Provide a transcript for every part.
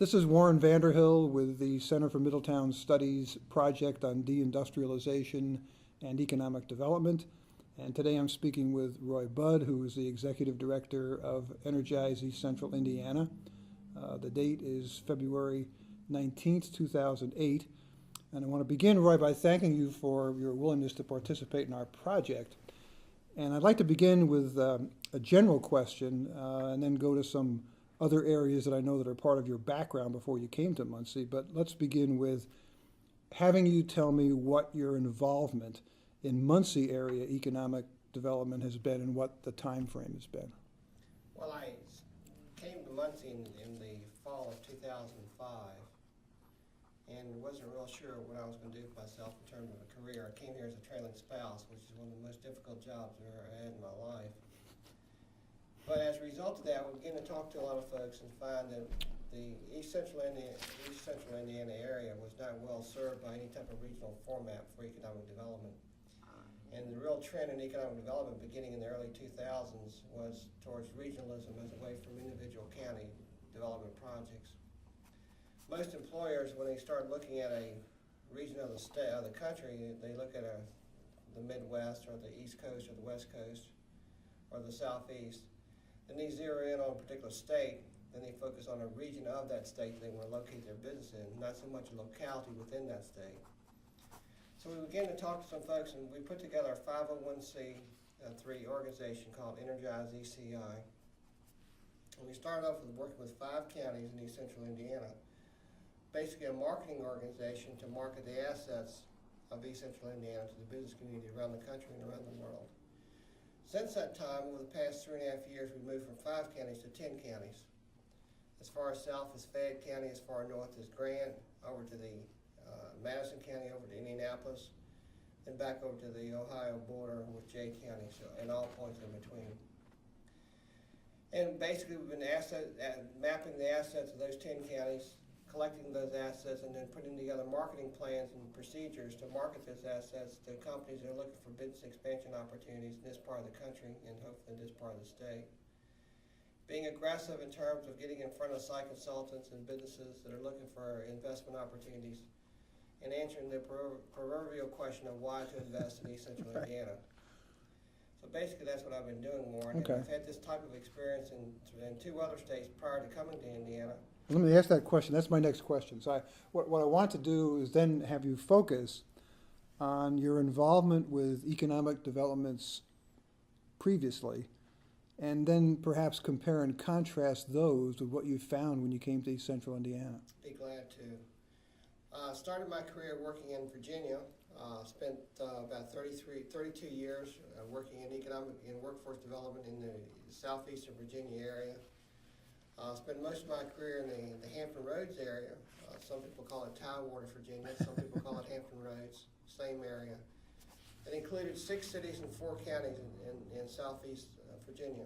This is Warren Vanderhill with the Center for Middletown Studies project on deindustrialization and economic development. And today I'm speaking with Roy Budd, who is the Executive Director of Energize East Central Indiana. The date is February 19th, 2008. And I want to begin, Roy, by thanking you for your willingness to participate in our project. And I'd like to begin with a general question and then go to some other areas that I know that are part of your background before you came to Muncie. But let's begin with having you tell me what your involvement in Muncie area economic development has been and what the time frame has been. Well, I came to Muncie in the fall of 2005 and wasn't real sure what I was going to do for myself in terms of a career. I came here as a trailing spouse, which is one of the most difficult jobs I've ever had in my life. But as a result of that, we began to talk to a lot of folks and find that the East Central Indiana area was not well served by any type of regional format for economic development. And the real trend in economic development beginning in the early 2000s was towards regionalism as a way from individual county development projects. Most employers, when they start looking at a region of the country, they look at the Midwest or the East Coast or the West Coast or the Southeast. Then they zero in on a particular state, then they focus on a region of that state they want to locate their business in, not so much a locality within that state. So we began to talk to some folks, and we put together a 501c3 organization called Energize ECI. And we started off with working with 5 counties in East Central Indiana, basically a marketing organization to market the assets of East Central Indiana to the business community around the country and around the world. Since that time, over the past 3.5 years, we've moved from 5 counties to 10 counties. As far south as Fayette County, as far north as Grant, over to the Madison County, over to Indianapolis, then back over to the Ohio border with Jay County, so, and all points in between. And basically, we've been mapping the assets of those 10 counties, collecting those assets, and then putting together marketing plans and procedures to market those assets to companies that are looking for business expansion opportunities in this part of the country and hopefully this part of the state. Being aggressive in terms of getting in front of site consultants and businesses that are looking for investment opportunities and answering the proverbial question of why to invest in East Central Indiana. So basically that's what I've been doing more. And I've had this type of experience in 2 other states prior to coming to Indiana. Let me ask that question. That's my next question. So what I want to do is then have you focus on your involvement with economic developments previously, and then perhaps compare and contrast those with what you found when you came to East Central Indiana. Be glad to. Started my career working in Virginia. Spent about 32 years working in workforce development in the southeastern Virginia area. Spent most of my career in the Hampton Roads area. Some people call it Tidewater, Virginia. Some people call it Hampton Roads, same area. It included 6 cities and 4 counties in southeast Virginia.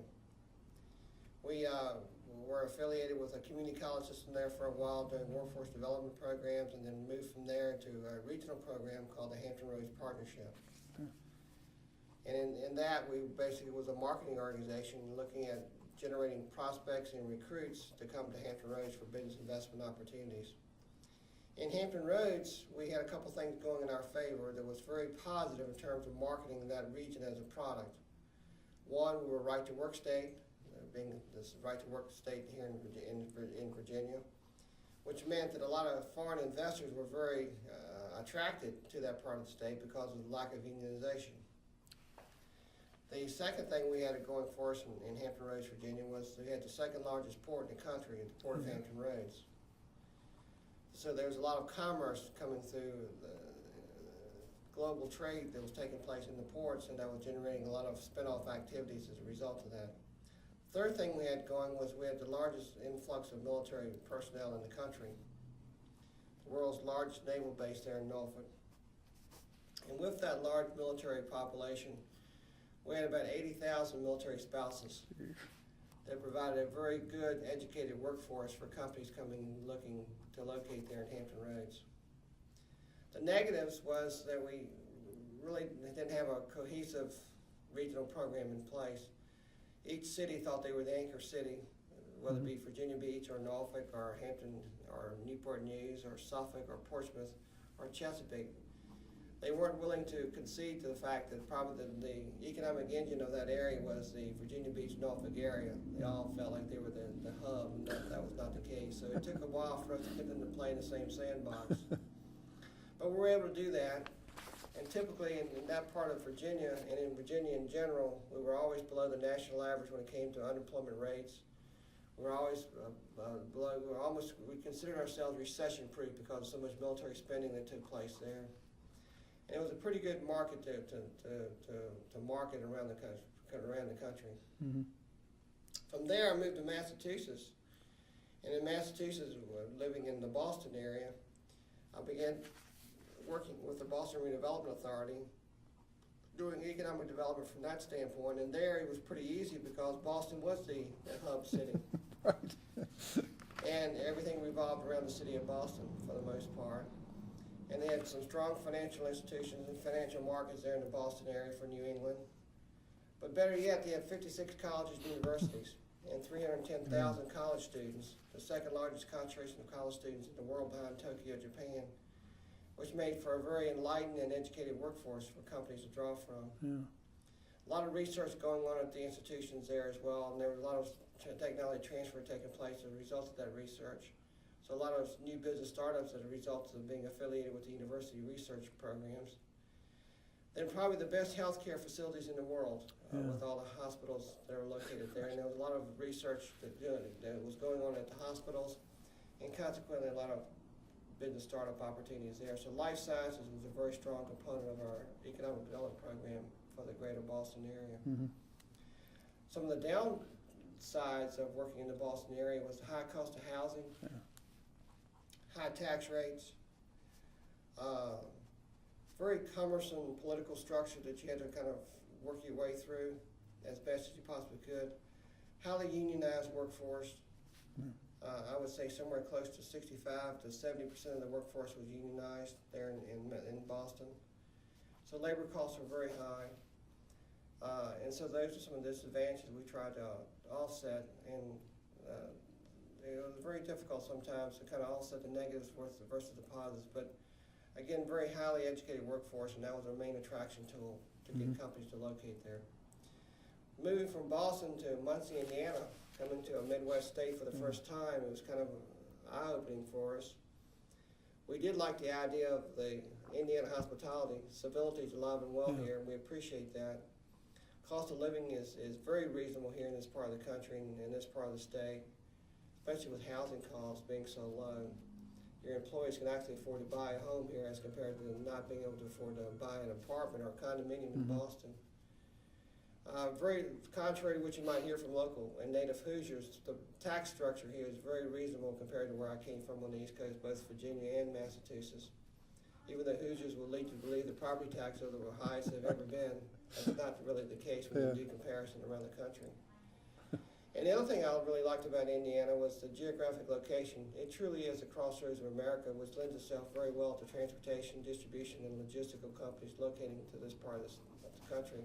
We were affiliated with a community college system there for a while doing workforce development programs, and then moved from there to a regional program called the Hampton Roads Partnership. Okay. And in that, we basically was a marketing organization looking at generating prospects and recruits to come to Hampton Roads for business investment opportunities. In Hampton Roads, we had a couple things going in our favor that was very positive in terms of marketing that region as a product. One, we were right to work state, being this right to work state here in Virginia, which meant that a lot of foreign investors were very attracted to that part of the state because of the lack of unionization. The second thing we had going for us in Hampton Roads, Virginia, was we had the 2nd largest port in the country, the Port of Hampton Roads. So there was a lot of commerce coming through the global trade that was taking place in the ports, and that was generating a lot of spin-off activities as a result of that. Third thing we had going was we had the largest influx of military personnel in the country, the world's largest naval base there in Norfolk. And with that large military population, we had about 80,000 military spouses that provided a very good educated workforce for companies looking to locate there in Hampton Roads. The negatives was that we really didn't have a cohesive regional program in place. Each city thought they were the anchor city whether it be Virginia Beach or Norfolk or Hampton or Newport News or Suffolk or Portsmouth or Chesapeake. They weren't willing to concede to the fact that probably the economic engine of that area was the Virginia Beach, Norfolk area. They all felt like they were the hub, and that was not the case. So it took a while for us to get them to play in the same sandbox. But we were able to do that. And typically in that part of Virginia, and in Virginia in general, we were always below the national average when it came to unemployment rates. We were always below, we considered ourselves recession-proof because of so much military spending that took place there. And it was a pretty good market to market around the country. Mm-hmm. From there, I moved to Massachusetts. And in Massachusetts, living in the Boston area, I began working with the Boston Redevelopment Authority, doing economic development from that standpoint. And there it was pretty easy because Boston was the hub city. Right. And everything revolved around the city of Boston for the most part. And they had some strong financial institutions and financial markets there in the Boston area for New England. But better yet, they had 56 colleges and universities and 310,000 college students, the second largest concentration of college students in the world behind Tokyo, Japan, which made for a very enlightened and educated workforce for companies to draw from. Yeah. A lot of research going on at the institutions there as well, and there was a lot of technology transfer taking place as a result of that research. So a lot of new business startups as a result of being affiliated with the university research programs. Then probably the best healthcare facilities in the world with all the hospitals that are located there. And there was a lot of research that was going on at the hospitals, and consequently a lot of business startup opportunities there. So life sciences was a very strong component of our economic development program for the greater Boston area. Mm-hmm. Some of the downsides of working in the Boston area was the high cost of housing, high tax rates, very cumbersome political structure that you had to kind of work your way through as best as you possibly could, highly unionized workforce. I would say somewhere close to 65 to 70% of the workforce was unionized there in Boston. So labor costs were very high. And so those are some of the disadvantages we tried to offset, and it was very difficult sometimes to kind of offset the negatives versus the positives. But again, very highly educated workforce, and that was our main attraction tool to get companies to locate there. Moving from Boston to Muncie, Indiana, coming to a Midwest state for the first time, it was kind of eye-opening for us. We did like the idea of the Indiana hospitality. Civility is alive and well here, and we appreciate that. Cost of living is very reasonable here in this part of the country and in this part of the state, especially with housing costs being so low. Your employees can actually afford to buy a home here as compared to not being able to afford to buy an apartment or a condominium in Boston. Very contrary to what you might hear from local and native Hoosiers, the tax structure here is very reasonable compared to where I came from on the East Coast, both Virginia and Massachusetts. Even though Hoosiers will lead you to believe the property taxes are the highest they've ever been, that's not really the case when you do comparison around the country. And the other thing I really liked about Indiana was the geographic location. It truly is a crossroads of America, which lends itself very well to transportation, distribution, and logistical companies locating to this part of the country.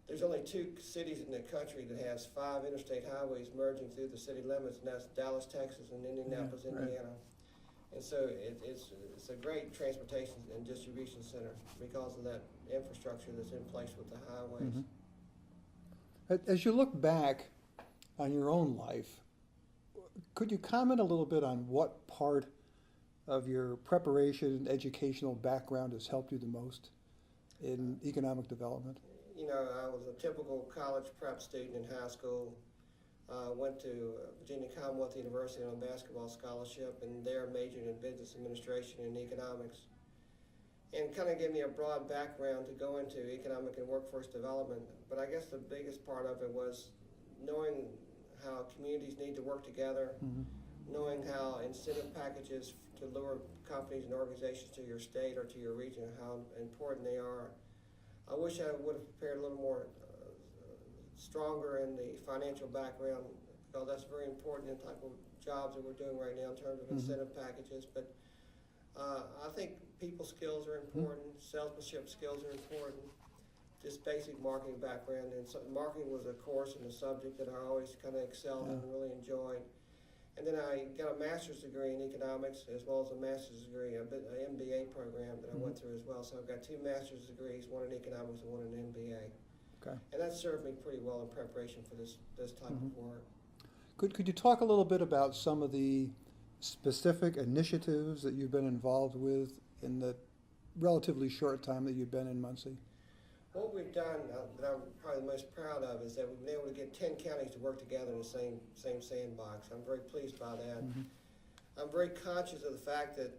There's only 2 cities in the country that has 5 interstate highways merging through the city limits, and that's Dallas, Texas, and Indianapolis, Indiana. And so it's a great transportation and distribution center because of that infrastructure that's in place with the highways. As you look back on your own life, could you comment a little bit on what part of your preparation, educational background has helped you the most in economic development? You know, I was a typical college prep student in high school. Went to Virginia Commonwealth University on a basketball scholarship, and there majored in business administration and economics. And kind of gave me a broad background to go into economic and workforce development. But I guess the biggest part of it was knowing how communities need to work together, knowing how incentive packages to lure companies and organizations to your state or to your region, how important they are. I wish I would have prepared a little more stronger in the financial background, because that's very important in the type of jobs that we're doing right now in terms of incentive packages. But I think people skills are important, salesmanship skills are important. just basic marketing background, and so marketing was a course and a subject that I always kind of excelled in and really enjoyed. And then I got a master's degree in economics as well as a master's degree, an MBA program that I went through as well. So I've got 2 master's degrees, one in economics and one in MBA. Okay. And that served me pretty well in preparation for this type of work. Could you talk a little bit about some of the specific initiatives that you've been involved with in the relatively short time that you've been in Muncie? What we've done that I'm probably the most proud of is that we've been able to get 10 counties to work together in the same sandbox. I'm very pleased by that. I'm very conscious of the fact that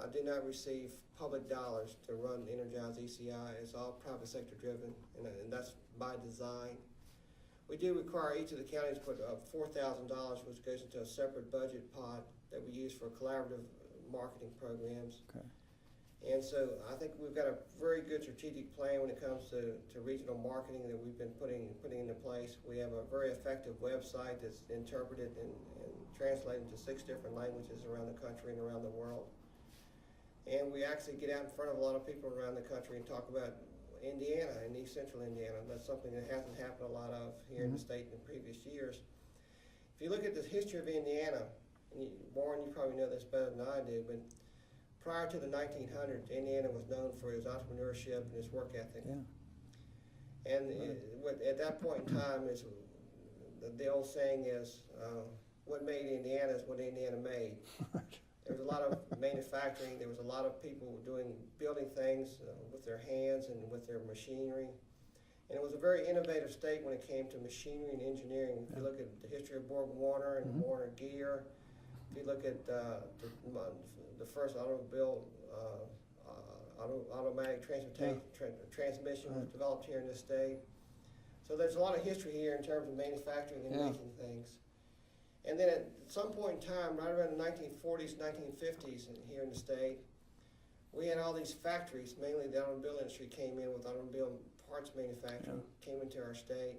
I do not receive public dollars to run Energize ECI. It's all private sector driven, and that's by design. We do require each of the counties to put up $4,000, which goes into a separate budget pot that we use for collaborative marketing programs. Okay. And so I think we've got a very good strategic plan when it comes to regional marketing that we've been putting into place. We have a very effective website that's interpreted and translated into 6 different languages around the country and around the world. And we actually get out in front of a lot of people around the country and talk about Indiana and East Central Indiana. That's something that hasn't happened a lot of here in the state in previous years. If you look at the history of Indiana, and Warren, you probably know this better than I do, but prior to the 1900s, Indiana was known for its entrepreneurship and its work ethic. Yeah. And at that point in time, the old saying is, what made Indiana is what Indiana made. There was a lot of manufacturing. There was a lot of people building things with their hands and with their machinery. And it was a very innovative state when it came to machinery and engineering. If you look at the history of Borg Warner and Warner Gear, if you look at the first automobile, automatic transmission was developed here in this state. So there's a lot of history here in terms of manufacturing and making things. And then at some point in time, right around the 1940s, 1950s here in the state, we had all these factories, mainly the automobile industry came in with automobile parts manufacturing, came into our state,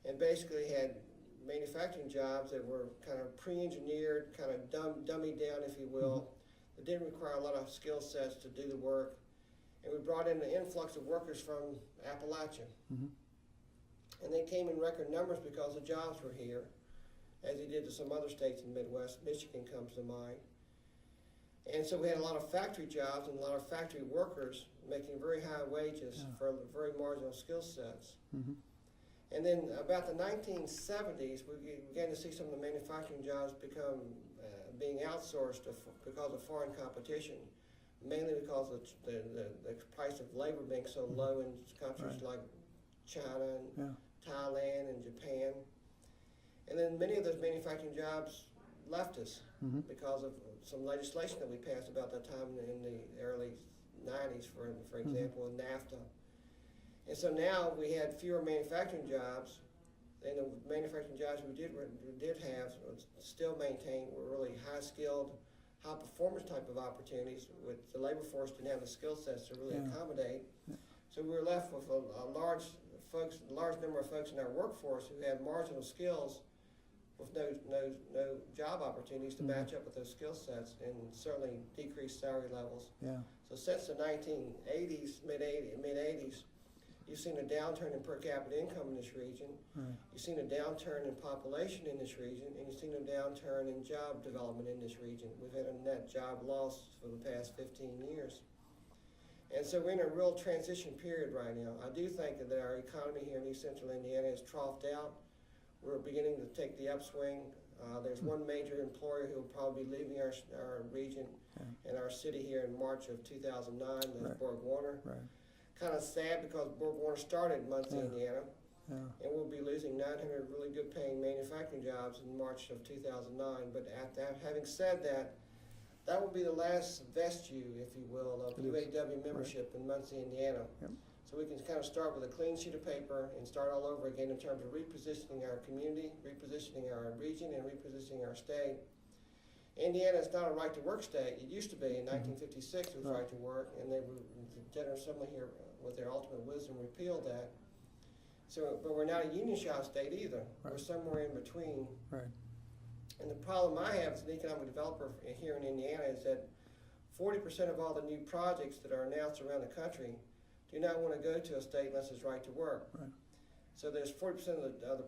and basically had manufacturing jobs that were kind of pre-engineered, kind of dummied down, if you will, that didn't require a lot of skill sets to do the work. And we brought in an influx of workers from Appalachia. And they came in record numbers because the jobs were here, as they did to some other states in the Midwest. Michigan comes to mind. And so we had a lot of factory jobs and a lot of factory workers making very high wages for very marginal skill sets. And then about the 1970s, we began to see some of the manufacturing jobs being outsourced because of foreign competition, mainly because of the price of labor being so low in countries like China and Thailand and Japan. And then many of those manufacturing jobs left us because of some legislation that we passed about that time in the early 90s, for example, in NAFTA. And so now we had fewer manufacturing jobs, and the manufacturing jobs we did have still maintained were really high-skilled, high-performance type of opportunities, with the labor force didn't have the skill sets to really accommodate. So we were left with a large number of folks in our workforce who had marginal skills with no job opportunities to match up with those skill sets, and certainly decreased salary levels. So since the 1980s, mid-80s, you've seen a downturn in per capita income in this region. You've seen a downturn in population in this region, and you've seen a downturn in job development in this region. We've had a net job loss for the past 15 years. And so we're in a real transition period right now. I do think that our economy here in East Central Indiana has troughed out. We're beginning to take the upswing. There's one major employer who will probably be leaving our region and our city here in March of 2009, that's Borg Warner. Kind of sad because Borg Warner started in Muncie, Indiana, and we'll be losing 900 really good paying manufacturing jobs in March of 2009. But having said that, that will be the last vestige, if you will, of UAW membership in Muncie, Indiana. So we can kind of start with a clean sheet of paper and start all over again in terms of repositioning our community, repositioning our region, and repositioning our state. Indiana is not a right-to-work state. It used to be. In 1956 it was right to work, and the General Assembly here, with their ultimate wisdom, repealed that. So, but we're not a union shop state either. We're somewhere in between. And the problem I have as an economic developer here in Indiana is that 40% of all the new projects that are announced around the country do not want to go to a state unless it's right to work. Right. So there's 40% of the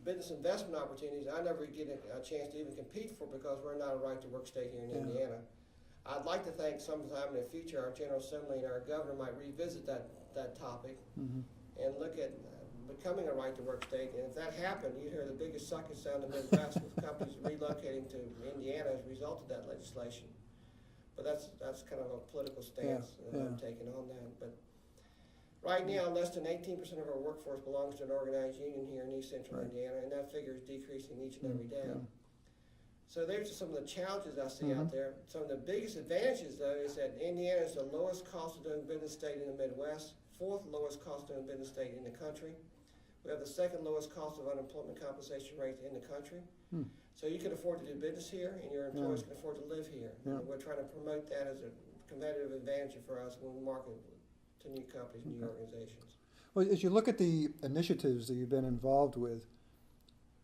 business investment opportunities I never get a chance to even compete for because we're not a right to work state here in Indiana. I'd like to think sometime in the future our General Assembly and our governor might revisit that topic and look at becoming a right to work state. And if that happened, you'd hear the biggest sucking sound in the Midwest with companies relocating to Indiana as a result of that legislation. But that's kind of a political stance that I'm taking on that. But right now, less than 18% of our workforce belongs to an organized union here in East Central Indiana, and that figure is decreasing each and every day. So there's just some of the challenges I see out there. Some of the biggest advantages, though, is that Indiana is the lowest cost of doing business state in the Midwest, 4th lowest cost of doing business state in the country. We have the 2nd lowest cost of unemployment compensation rate in the country. So you can afford to do business here, and your employees can afford to live here. And we're trying to promote that as a competitive advantage for us when we market to new companies, new organizations. Well, as you look at the initiatives that you've been involved with,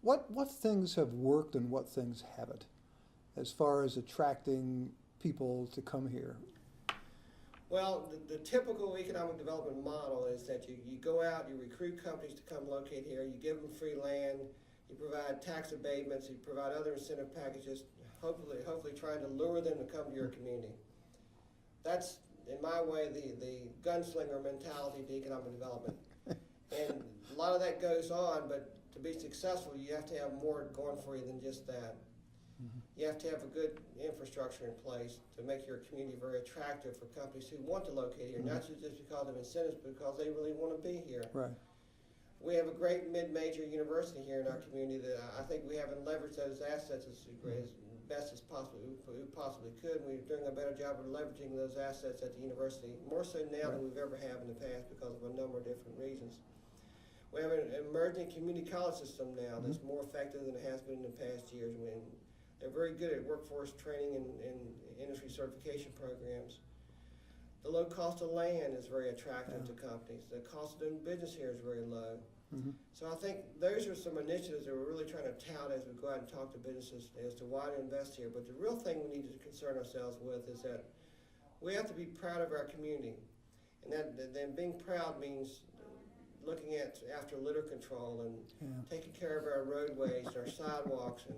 what things have worked and what things haven't, as far as attracting people to come here? Well, the typical economic development model is that you go out, you recruit companies to come locate here, you give them free land, you provide tax abatements, you provide other incentive packages, hopefully trying to lure them to come to your community. That's, in my way, the gunslinger mentality to economic development. And a lot of that goes on, but to be successful, you have to have more going for you than just that. You have to have a good infrastructure in place to make your community very attractive for companies who want to locate here, not just because of incentives, but because they really want to be here. Right. We have a great mid-major university here in our community that I think we haven't leveraged those assets as best as we possibly could. We're doing a better job of leveraging those assets at the university, more so now than we've ever had in the past because of a number of different reasons. We have an emerging community college system now that's more effective than it has been in the past years. They're very good at workforce training and industry certification programs. The low cost of land is very attractive to companies. The cost of doing business here is very low. So I think those are some initiatives that we're really trying to tout as we go out and talk to businesses as to why to invest here. But the real thing we need to concern ourselves with is that we have to be proud of our community. And then being proud means looking after litter control and taking care of our roadways, our sidewalks, and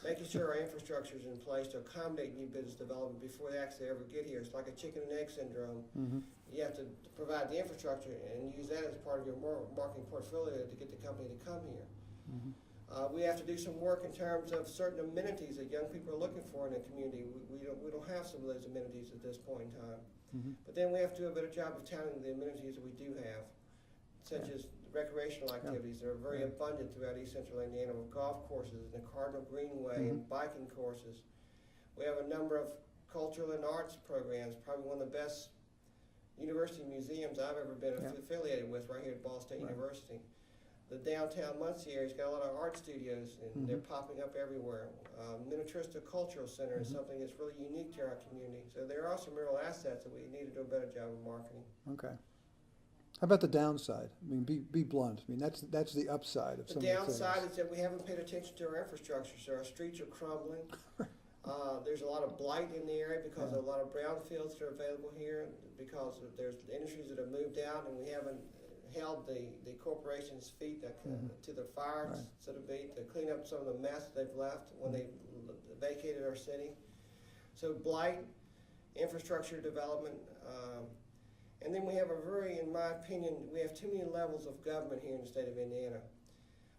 making sure our infrastructure is in place to accommodate new business development before they actually ever get here. It's like a chicken and egg syndrome. You have to provide the infrastructure and use that as part of your marketing portfolio to get the company to come here. We have to do some work in terms of certain amenities that young people are looking for in the community. We don't have some of those amenities at this point in time. But then we have to do a better job of touting the amenities that we do have, such as recreational activities that are very abundant throughout East Central Indiana, with golf courses and the Cardinal Greenway and biking courses. We have a number of cultural and arts programs, probably one of the best university museums I've ever been affiliated with right here at Ball State University. The downtown Muncie area's got a lot of art studios, and they're popping up everywhere. Minnetrista Cultural Center is something that's really unique to our community. So there are some real assets that we need to do a better job of marketing. Okay. How about the downside? I mean, be blunt. I mean, that's the upside of some of the things. The downside is that we haven't paid attention to our infrastructure, so our streets are crumbling. There's a lot of blight in the area because of a lot of brownfields that are available here, because there's industries that have moved out, and we haven't held the corporation's feet to the fire, so to be, to clean up some of the mess they've left when they vacated our city. So blight, infrastructure development, and then we have in my opinion, we have too many levels of government here in the state of Indiana.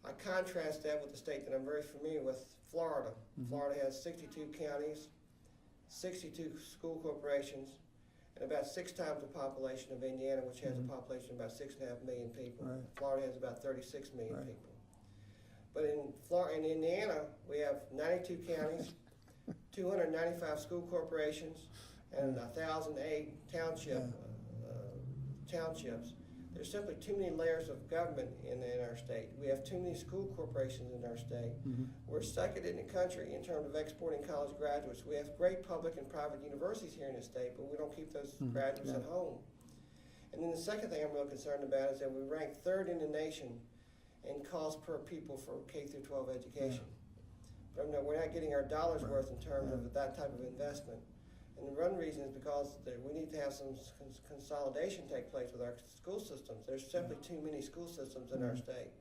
I contrast that with the state that I'm very familiar with, Florida. Florida has 62 counties, 62 school corporations, and about 6 times the population of Indiana, which has a population of about 6.5 million people. Florida has about 36 million people. But in Indiana, we have 92 counties, 295 school corporations, and 1,008 townships. There's simply too many layers of government in our state. We have too many school corporations in our state. We're second in the country in terms of exporting college graduates. We have great public and private universities here in the state, but we don't keep those graduates at home. And then the second thing I'm real concerned about is that we rank 3rd in the nation in cost per pupil for K through 12 education. But we're not getting our dollars worth in terms of that type of investment. And one reason is because we need to have some consolidation take place with our school systems. There's simply too many school systems in our state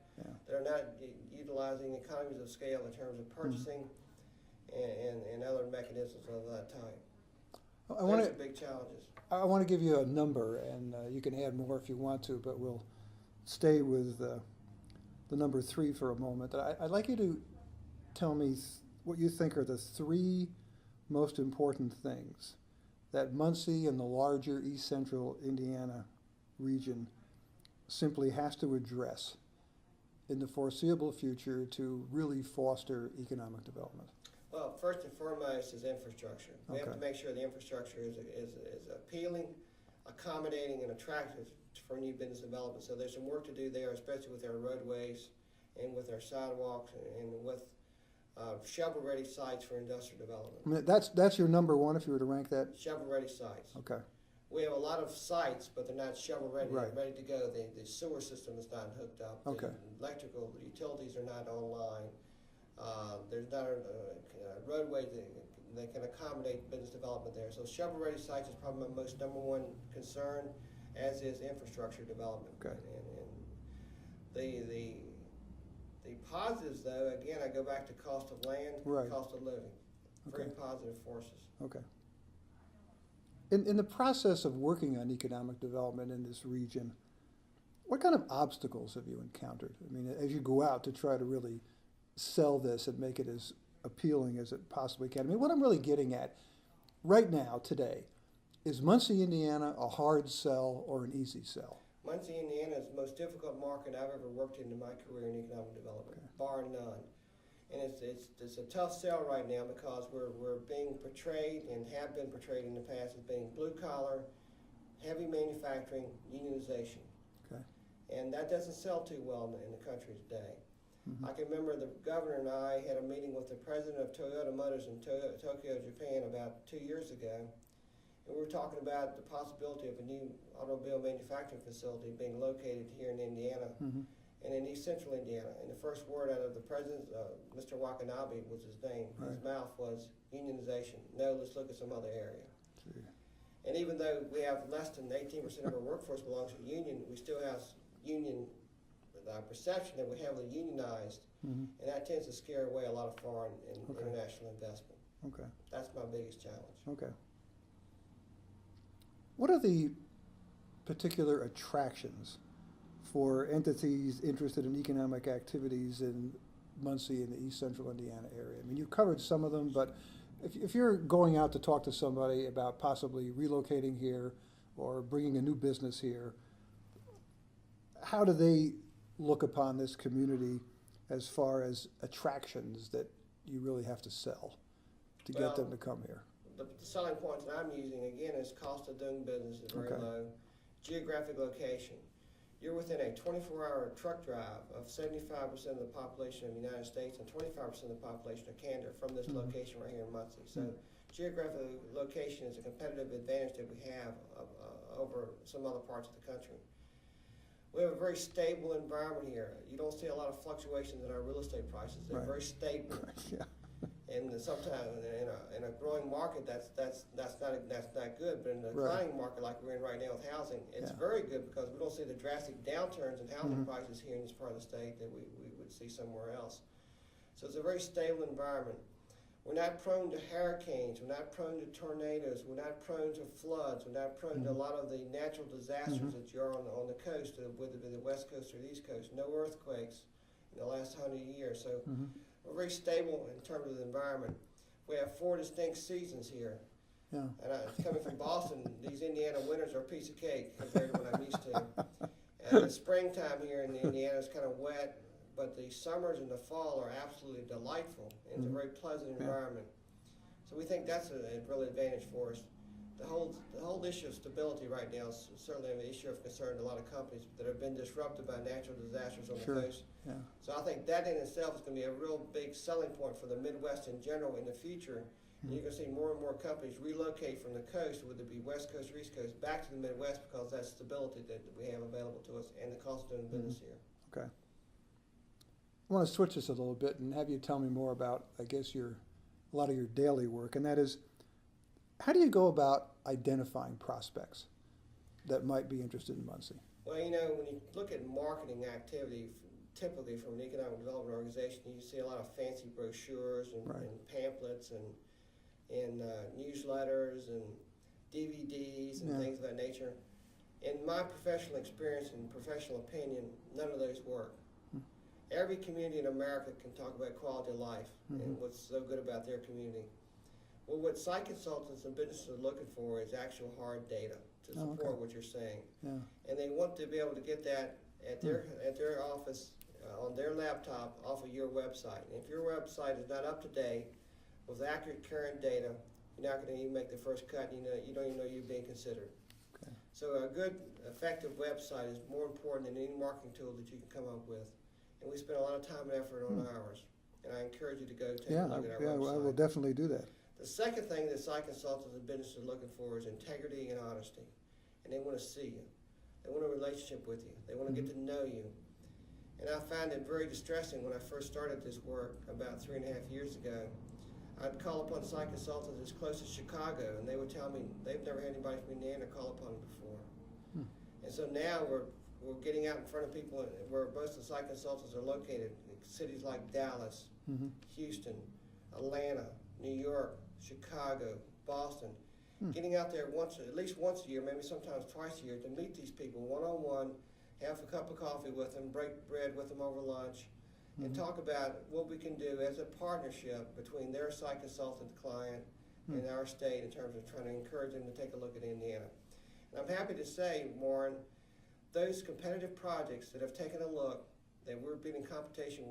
that are not utilizing economies of scale in terms of purchasing and other mechanisms of that type. Those are big challenges. I want to give you a number, and you can add more if you want to, but we'll stay with the number 3 for a moment. I'd like you to tell me what you think are the 3 most important things that Muncie and the larger East Central Indiana region simply has to address in the foreseeable future to really foster economic development. Well, first and foremost is infrastructure. We have to make sure the infrastructure is appealing, accommodating, and attractive for new business development. So there's some work to do there, especially with our roadways and with our sidewalks and with shovel-ready sites for industrial development. I mean, that's your number 1 if you were to rank that? Shovel-ready sites. Okay. We have a lot of sites, but they're not shovel-ready, Right. ready to go. The sewer system is not hooked up. Okay. The electrical utilities are not online. There's not a roadway that can accommodate business development there. So shovel-ready sites is probably my most number 1 concern, as is infrastructure development. Okay. And the positives, though, again, I go back to cost of land, Right. cost of living. Very Okay. positive forces. Okay. In the process of working on economic development in this region, what kind of obstacles have you encountered? I mean, as you go out to try to really sell this and make it as appealing as it possibly can. I mean, what I'm really getting at right now, today, is Muncie, Indiana a hard sell or an easy sell? Muncie, Indiana is the most difficult market I've ever worked in my career in economic development, bar none. And it's a tough sell right now because we're being portrayed and have been portrayed in the past as being blue collar, heavy manufacturing, unionization. Okay. And that doesn't sell too well in the country today. Mm-hmm. I can remember the governor and I had a meeting with the president of Toyota Motors in Tokyo, Japan about 2 years ago. And we were talking about the possibility of a new automobile manufacturing facility being located here in Indiana and in East Central Indiana. And the first word out of the president, Mr. Watanabe was his name, his mouth was unionization. No, let's look at some other area. Gee. And even though we have less than 18% of our workforce belongs to a union, we still have union perception that we're heavily unionized, and that tends to scare away a lot of foreign and international investment. Okay. That's my biggest challenge. Okay. What are the particular attractions for entities interested in economic activities in Muncie and the East Central Indiana area? I mean, you covered some of them, but if you're going out to talk to somebody about possibly relocating here or bringing a new business here, how do they look upon this community as far as attractions that you really have to sell to get them to come here? The selling points that I'm using, again, is cost of doing business is very low. Geographic location. You're within a 24-hour truck drive of 75% of the population of the United States and 25% of the population of Canada from this location right here in Muncie. So geographic location is a competitive advantage that we have over some other parts of the country. We have a very stable environment here. You don't see a lot of fluctuations in our real estate prices. They're very stable. And sometimes in a growing market, that's not good. But in a declining market like we're in right now with housing, it's very good because we don't see the drastic downturns in housing prices here in this part of the state that we would see somewhere else. So it's a very stable environment. We're not prone to hurricanes. We're not prone to tornadoes. We're not prone to floods. We're not prone to a lot of the natural disasters that you are on the coast, whether it be the West Coast or the East Coast. No earthquakes in the last 100 years. So we're very stable in terms of the environment. We have 4 distinct seasons here. And coming from Boston, these Indiana winters are a piece of cake compared to what I'm used to. And the springtime here in Indiana is kind of wet, but the summers and the fall are absolutely delightful. And it's a very pleasant environment. So we think that's a real advantage for us. The whole issue of stability right now is certainly an issue of concern to a lot of companies that have been disrupted by natural disasters on the coast. So I think that in itself is going to be a real big selling point for the Midwest in general in the future. And you're going to see more and more companies relocate from the coast, whether it be West Coast or East Coast, back to the Midwest because that's stability that we have available to us and the cost of doing business here. Okay. I want to switch this a little bit and have you tell me more about, I guess, a lot of your daily work, and that is, How do you go about identifying prospects that might be interested in Muncie? Well, you know, when you look at marketing activity, typically from an economic development organization, you see a lot of fancy brochures and, Right. and pamphlets and newsletters and DVDs and Yeah. things of that nature. In my professional experience and professional opinion, none of those work. Every community in America can talk about quality of life and what's so good about their community. Well, what site consultants and businesses are looking for is actual hard data to support what you're saying. Yeah. And they want to be able to get that at their office, on their laptop, off of your website. And if your website is not up to date with accurate current data, you're not going to even make the first cut. You don't even know you're being considered. Okay. So a good, effective website is more important than any marketing tool that you can come up with. And we spend a lot of time and effort on ours. And I encourage you to go take a look at our website. I will definitely do that. The second thing that site consultants and businesses are looking for is integrity and honesty. And they want to see you. They want a relationship with you. They want to get to know you. And I find it very distressing when I first started this work about 3.5 years ago. I'd call upon site consultants as close as Chicago, and they would tell me they've never had anybody from Indiana call upon them before. And so now we're getting out in front of people where most of the site consultants are located, cities like Dallas, Houston, Atlanta, New York, Chicago, Boston. Getting out there at least once a year, maybe sometimes twice a year, to meet these people one-on-one, have a cup of coffee with them, break bread with them over lunch, and talk about what we can do as a partnership between their site consultant client and our state in terms of trying to encourage them to take a look at Indiana. And I'm happy to say, Warren, those competitive projects that have taken a look, that we've been in competition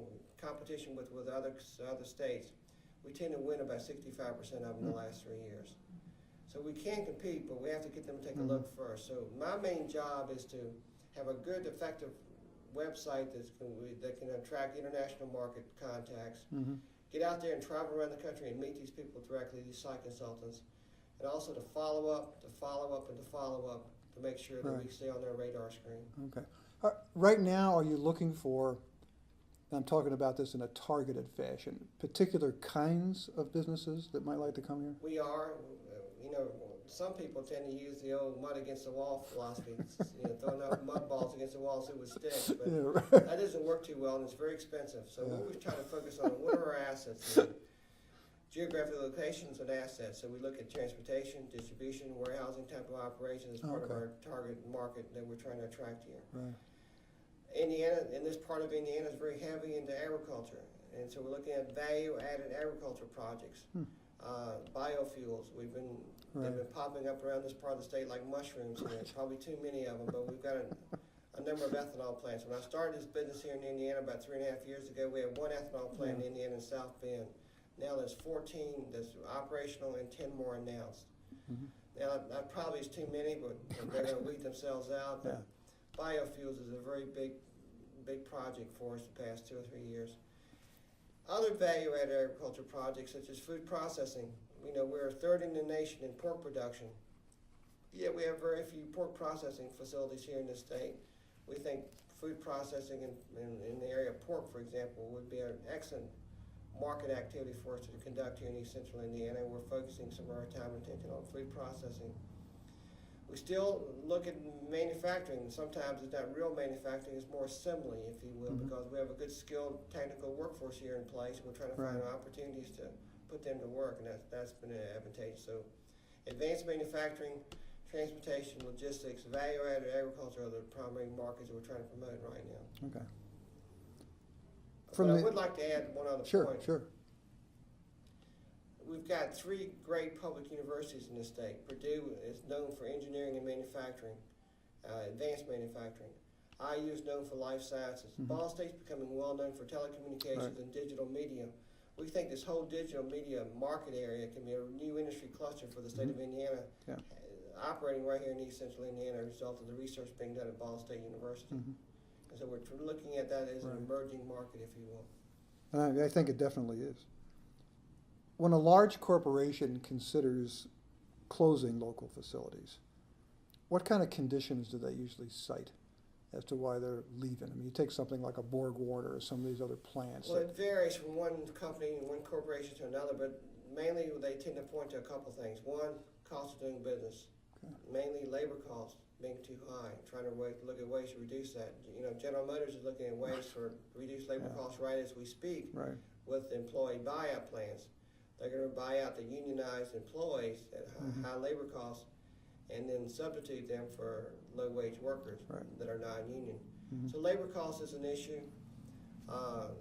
with other states, we tend to win about 65% of them in the last 3 years. So we can compete, but we have to get them to take a look first. So my main job is to have a good, effective website that can attract international market contacts, get out there and travel around the country and meet these people directly, these site consultants, and also to follow up, to make sure that we stay on their radar screen. Okay. Right now, are you looking for, I'm talking about this in a targeted fashion, particular kinds of businesses that might like to come here? We are. Some people tend to use the old mud against the wall philosophy, throwing out mud balls against the wall so it would stick. But that doesn't work too well, and it's very expensive. So what we try to focus on, what are our assets? Geographic locations and assets. So we look at transportation, distribution, warehousing type of operations as part of our target market that we're trying to attract here. Right. Indiana, in this part of Indiana, is very heavy into agriculture. And so we're looking at value-added agriculture projects. Biofuels. They've been popping up around this part of the state like mushrooms. There's probably too many of them, but we've got a number of ethanol plants. When I started this business here in Indiana about 3.5 years ago, we had one ethanol plant in Indiana in South Bend. Now there's 14 that's operational and 10 more announced. Now that probably is too many, but they're going to weed themselves out. But biofuels is a very big project for us the past 2 or 3 years. Other value-added agriculture projects, such as food processing. We're third in the nation in pork production. Yet we have very few pork processing facilities here in the state. We think food processing in the area of pork, for example, would be an excellent market activity for us to conduct here in East Central Indiana. We're focusing some of our time and attention on food processing. We still look at manufacturing. Sometimes it's not real manufacturing, it's more assembly, if you will, because we have a good skilled technical workforce here in place. We're trying to find opportunities to put them to work, and that's been advantageous. So advanced manufacturing, transportation, logistics, value-added agriculture are the primary markets that we're trying to promote right now. Okay. But I would like to add one other point. Sure. We've got 3 great public universities in the state. Purdue is known for engineering and manufacturing, advanced manufacturing. IU is known for life sciences. Ball State's becoming well known for telecommunications and digital media. We think this whole digital media market area can be a new industry cluster for the state of Indiana, operating right here in East Central Indiana as a result of the research being done at Ball State University. And so we're looking at that as an emerging market, if you will. And I think it definitely is. When a large corporation considers closing local facilities, what kind of conditions do they usually cite as to why they're leaving? I mean, you take something like a Borg-Warner or some of these other plants. Well, it varies from one company and one corporation to another, but mainly they tend to point to a couple things. One, cost of doing business, Okay. mainly labor costs being too high, trying to look at ways to reduce that. You know, General Motors is looking at ways to reduce labor Yeah. costs right as we speak Right. with employee buyout plans. They're going to buy out the unionized employees at high labor costs and then substitute them for low-wage workers Right. that are non-union. Mhm. So labor cost is an issue.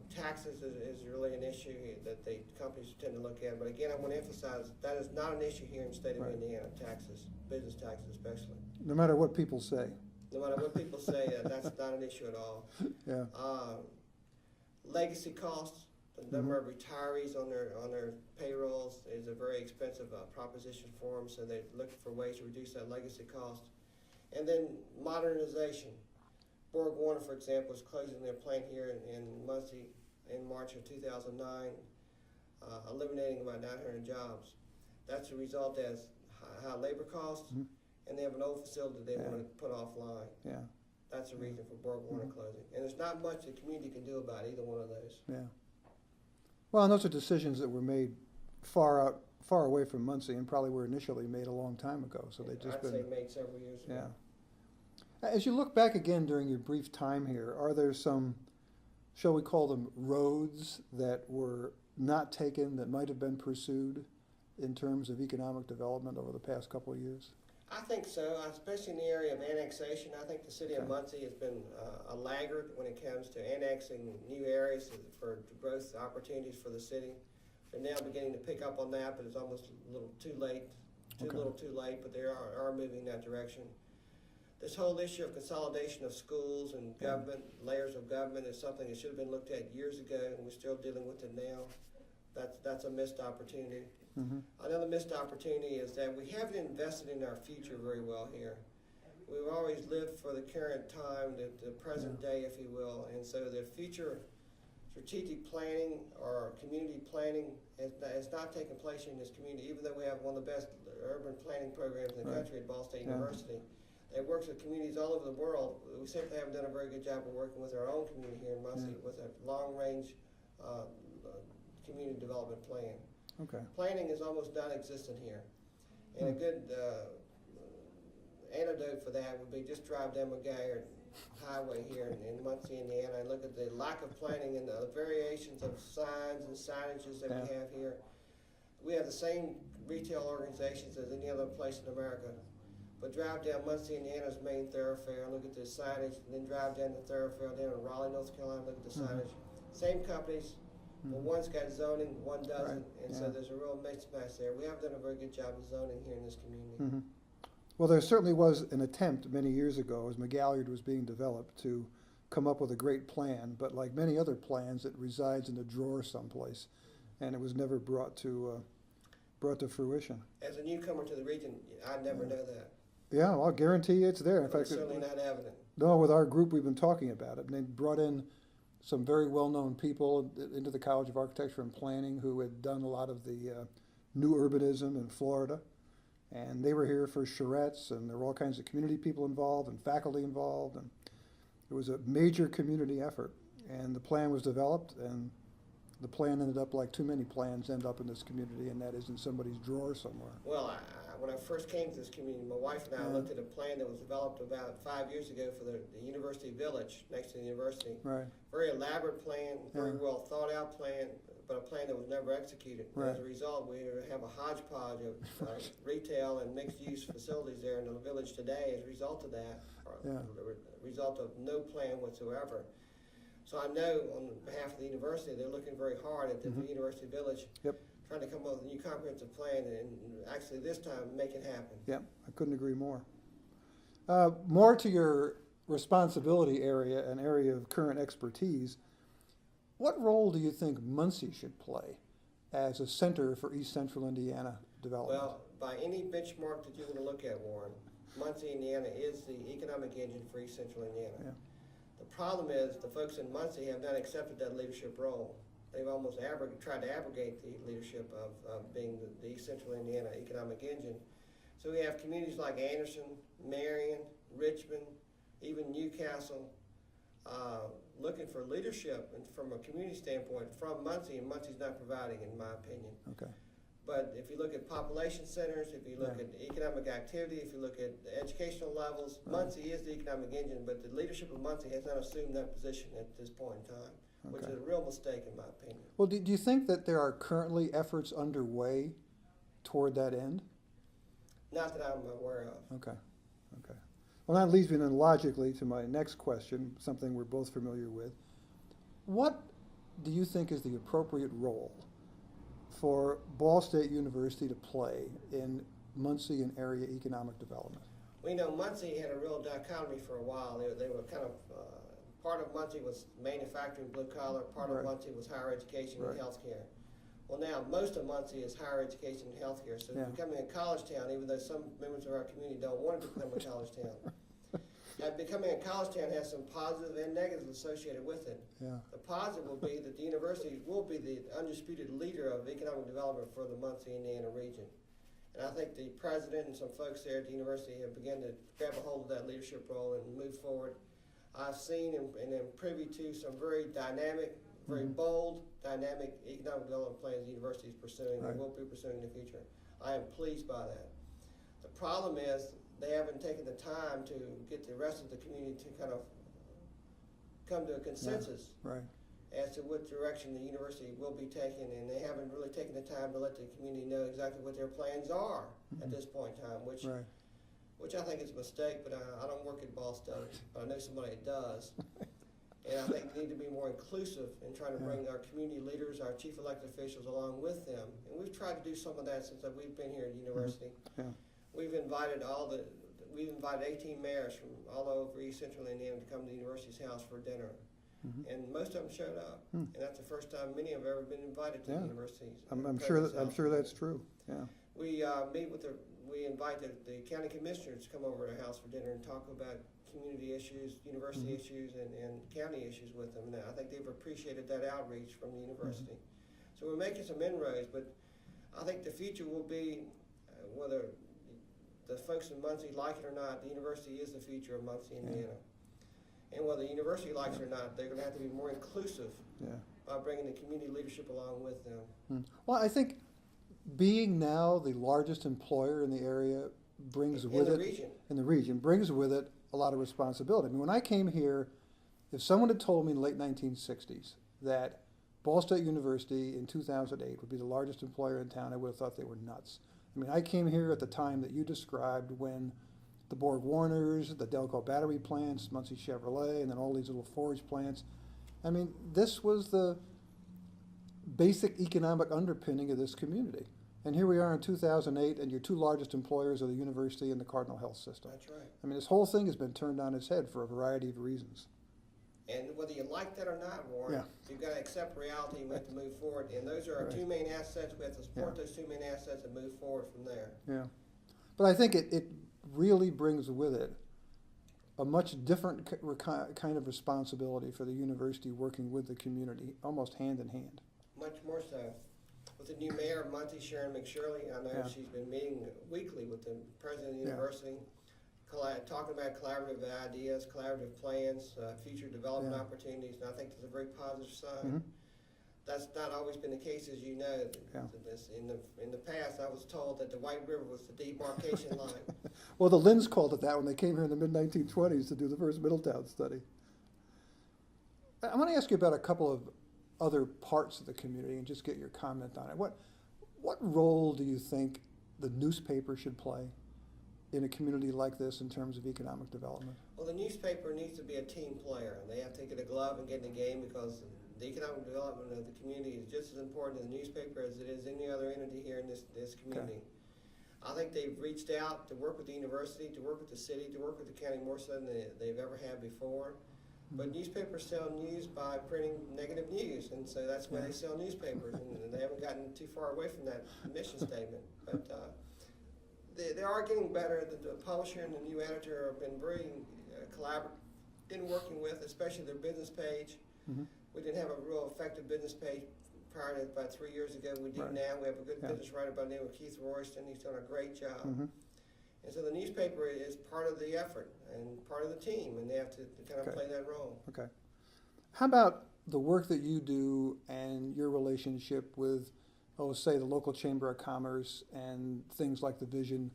Taxes is really an issue that the companies tend to look at. But again, I want to emphasize that is not an issue here in the state of Right. Indiana, taxes, business taxes especially. No matter what people say. No matter what people say, that's not an issue at all. Yeah. Legacy costs, the number of retirees on their payrolls is a very expensive proposition for them, so they're looking for ways to reduce that legacy cost. And then modernization. Borg Warner, for example, is closing their plant here in Muncie in March of 2009, eliminating about 900 jobs. That's a result as high labor costs, and they have an old facility they want to put offline. Yeah. That's the reason for Borg Warner closing. And there's not much the community can do about either one of those. Yeah. Well, and those are decisions that were made far away from Muncie, and probably were initially made a long time ago. So they've just I'd been. say made several years ago. Yeah. As you look back again during your brief time here, are there some, shall we call them roads, that were not taken that might have been pursued in terms of economic development over the past couple of years? I think so, especially in the area of annexation. I think the city of Muncie has been a laggard when it comes to annexing new areas for growth opportunities for the city. They're now beginning to pick up on that, but it's almost a little too late, too late, but they are moving in that direction. This whole issue of consolidation of schools and government, layers of government, is something that should have been looked at years ago, and we're still dealing with it now. That's a missed opportunity. Another missed opportunity is that we haven't invested in our future very well here. We've always lived for the current time, the present day, if you will, and so the future strategic planning or community planning has not taken place in this community, even though we have one of the best urban planning programs in the country at Ball State University. It works with communities all over the world. We simply haven't done a very good job of working with our own community here in Muncie with a long-range community development plan. Okay. Planning is almost non-existent here. And a good antidote for that would be just drive down McGuire Highway here in Muncie, Indiana, and look at the lack of planning and the variations of signs and signages that we have here. We have the same retail organizations as any other place in America. But drive down Muncie, Indiana's main thoroughfare, look at the signage, and then drive down the thoroughfare down in Raleigh, North Carolina, look at the signage. Same companies, but one's got zoning, one doesn't, and so there's a real mismatch there. We haven't done a very good job of zoning here in this community. Well, there certainly was an attempt many years ago, as McGalliard was being developed, to come up with a great plan, but like many other plans, it resides in a drawer someplace, and it was never brought to fruition. As a newcomer to the region, I never know that. Yeah, well, I'll guarantee you it's there. In fact, It's certainly not evident. no, with our group, we've been talking about it, and they brought in some very well-known people into the College of Architecture and Planning who had done a lot of the new urbanism in Florida, and they were here for charrettes, and there were all kinds of community people involved and faculty involved, and it was a major community effort, and the plan was developed, and the plan ended up like too many plans end up in this community, and that is in somebody's drawer somewhere. Well, when I first came to this community, my wife and I looked at a plan that was developed about 5 years ago for the University Village next to the university. Right. Very elaborate plan, very well thought out plan, but a plan that was never executed. Right. As a result, we have a hodgepodge of retail and mixed-use facilities there in the village today as a result of that, or a result of no plan whatsoever. So I know on behalf of the university, they're looking very hard at the University Village, trying to come up with a new comprehensive plan and actually this time make it happen. Yeah, I couldn't agree more. More to your responsibility area, an area of current expertise, what role do you think Muncie should play as a center for East Central Indiana development? Well, by any benchmark that you want to look at, Warren, Muncie, Indiana is the economic engine for East Central Indiana. Yeah. The problem is the folks in Muncie have not accepted that leadership role. They've almost tried to abrogate the leadership of being the East Central Indiana economic engine. So we have communities like Anderson, Marion, Richmond, even Newcastle, looking for leadership and from a community standpoint from Muncie, and Muncie's not providing, in my opinion. Okay. But if you look at population centers, if you look at economic activity, if you look at the educational levels, Muncie is the economic engine, but the leadership of Muncie has not assumed that position at this point in time, which is a real mistake in my opinion. Well, do you think that there are currently efforts underway toward that end? Not that I'm aware of. Okay. Well, that leads me then logically to my next question, something we're both familiar with. What do you think is the appropriate role for Ball State University to play in Muncie and area economic development? We know Muncie had a real dichotomy for a while. They were kind of, part of Muncie was manufacturing, blue collar, part of Muncie was higher education and healthcare. Well, now most of Muncie is higher education and healthcare, so it's becoming a college town, even though some members of our community don't want it to become a college town. Becoming a college town has some positives and negatives associated with it. The positive will be that the university will be the undisputed leader of economic development for the Muncie, Indiana region. And I think the president and some folks there at the university have begun to grab a hold of that leadership role and move forward. I've seen and am privy to some very dynamic, very bold, dynamic economic development plans the university is pursuing and will be pursuing in the future. I am pleased by that. The problem is they haven't taken the time to get the rest of the community to kind of come to a consensus as to what direction the university will be taking, and they haven't really taken the time to let the community know exactly what their plans are at this point in time, which I think is a mistake, but I don't work at Ball State, but I know somebody that does. And I think we need to be more inclusive in trying to bring our community leaders, our chief elected officials along with them. And we've tried to do some of that since we've been here at the university. We've invited 18 mayors from all over East Central Indiana to come to the university's house for dinner. And most of them showed up. And that's the first time many have ever been invited to the university. I'm sure that's true. We we invite the county commissioners to come over to the house for dinner and talk about community issues, university issues, and county issues with them. And I think they've appreciated that outreach from the university. So we're making some inroads, but I think the future will be, whether the folks in Muncie like it or not, the university is the future of Muncie, Indiana. And whether the university likes it or not, they're going to have to be more inclusive by bringing the community leadership along with them. Well, I think being now the largest employer in the area brings with it, in the region, brings with it a lot of responsibility. I mean, when I came here, if someone had told me in the late 1960s that Ball State University in 2008 would be the largest employer in town, I would have thought they were nuts. I mean, I came here at the time that you described, when the Borg Warners, the Delco battery plants, Muncie Chevrolet, and then all these little forage plants. I mean, this was the basic economic underpinning of this community. And here we are in 2008, and your two largest employers are the university and the Cardinal Health System. That's right. I mean, this whole thing has been turned on its head for a variety of reasons. And whether you like that or not, Warren, you've got to accept reality and we have to move forward. And those are our two main assets. We have to support those two main assets and move forward from there. Yeah. But I think it really brings with it a much different kind of responsibility for the university working with the community, almost hand in hand. Much more so. With the new mayor of Muncie, Sharon McShirley, I know she's been meeting weekly with the president of the university, talking about collaborative ideas, collaborative plans, future development opportunities, and I think that's a very positive sign. That's not always been the case, as you know. In the past, I was told that the White River was the demarcation line. Well, the Lynds called it that when they came here in the mid-1920s to do the first Middletown study. I want to ask you about a couple of other parts of the community and just get your comment on it. What role do you think the newspaper should play in a community like this in terms of economic development? Well, the newspaper needs to be a team player. They have to get a glove and get in the game, because the economic development of the community is just as important to the newspaper as it is any other entity here in this community. I think they've reached out to work with the university, to work with the city, to work with the county more so than they've ever had before. But newspapers sell news by printing negative news, and so that's why they sell newspapers, and they haven't gotten too far away from that mission statement. But they are getting better. The publisher and the new editor have been very collaborative in working with, especially their business page. We didn't have a real effective business page prior to about 3 years ago. We do now. We have a good business writer by the name of Keith Royston. He's done a great job. And so the newspaper is part of the effort and part of the team, and they have to kind of play that role. How about the work that you do and your relationship with say, the local Chamber of Commerce and things like the Vision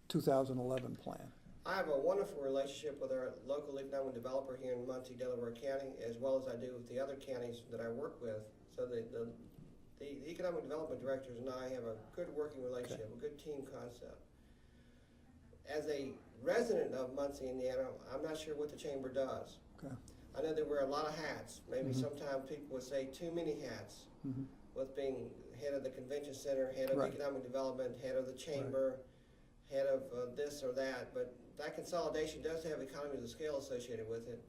2011 plan? I have a wonderful relationship with our local economic developer here in Muncie, Delaware County, as well as I do with the other counties that I work with. So the economic development directors and I have a good working relationship, a good team concept. As a resident of Muncie, Indiana, I'm not sure what the chamber does. Okay. I know they wear a lot of hats. Maybe sometimes people would say too many hats, with being head of the convention center, head of economic development, head of the chamber, head of this or that. But that consolidation does have economies of scale associated with it.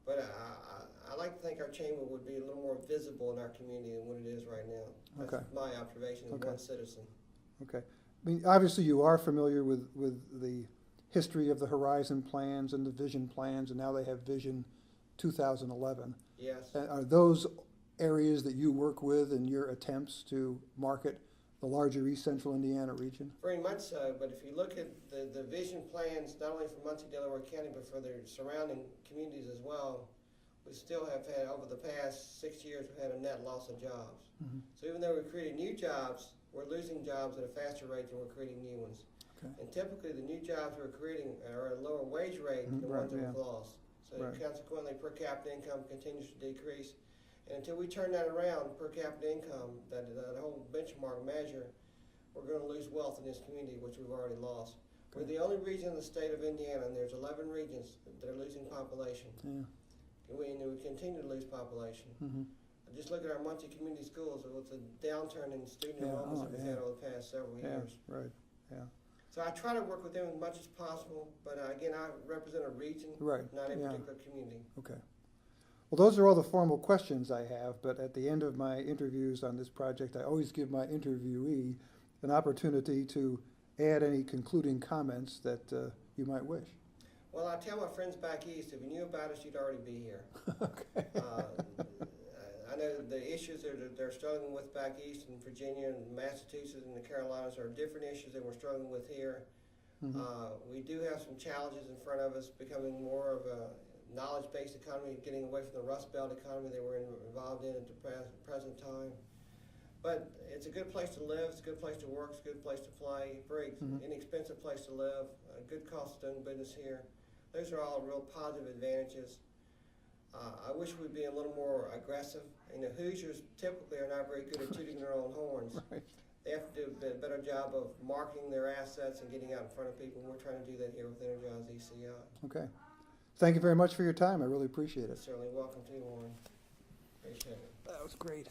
But I like to think our chamber would be a little more visible in our community than what it is right now. That's my observation as one citizen. Okay. I mean, obviously you are familiar with the history of the Horizon plans and the Vision plans, and now they have Vision 2011. Yes. And are those areas that you work with in your attempts to market the larger East Central Indiana region? Very much so, but if you look at the vision plans, not only for Muncie, Delaware County, but for their surrounding communities as well, we still have had, over the past 6 years, we've had a net loss of jobs. So even though we're creating new jobs, we're losing jobs at a faster rate than we're creating new ones. Okay. And typically the new jobs we're creating are at a lower wage rate than the ones that we've lost. So consequently, per capita income continues to decrease. And until we turn that around, per capita income, that whole benchmark measure, we're going to lose wealth in this community, which we've already lost. We're the only region in the state of Indiana, and there's 11 regions that are losing population. And we continue to lose population. Just look at our Muncie Community Schools. It's a downturn in student enrollments that we've had over the past several years. So I try to work with them as much as possible, but again, I represent a region, not a particular community. Okay. Well, those are all the formal questions I have, but at the end of my interviews on this project, I always give my interviewee an opportunity to add any concluding comments that you might wish. Well, I tell my friends back east, if you knew about us, you'd already be here. Okay. I know the issues that they're struggling with back east in Virginia and Massachusetts and the Carolinas are different issues that we're struggling with here. We do have some challenges in front of us, becoming more of a knowledge-based economy, getting away from the Rust Belt economy that we're involved in at the present time. But it's a good place to live, it's a good place to work, it's a good place to play, very inexpensive place to live, a good cost of doing business here. Those are all real positive advantages. I wish we'd be a little more aggressive. You know, Hoosiers typically are not very good at tooting their own horns. They have to do a better job of marketing their assets and getting out in front of people. And we're trying to do that here with Energize ECI. Okay. Thank you very much for your time. I really appreciate it. You're certainly welcome to, Warren. Appreciate it. That was great.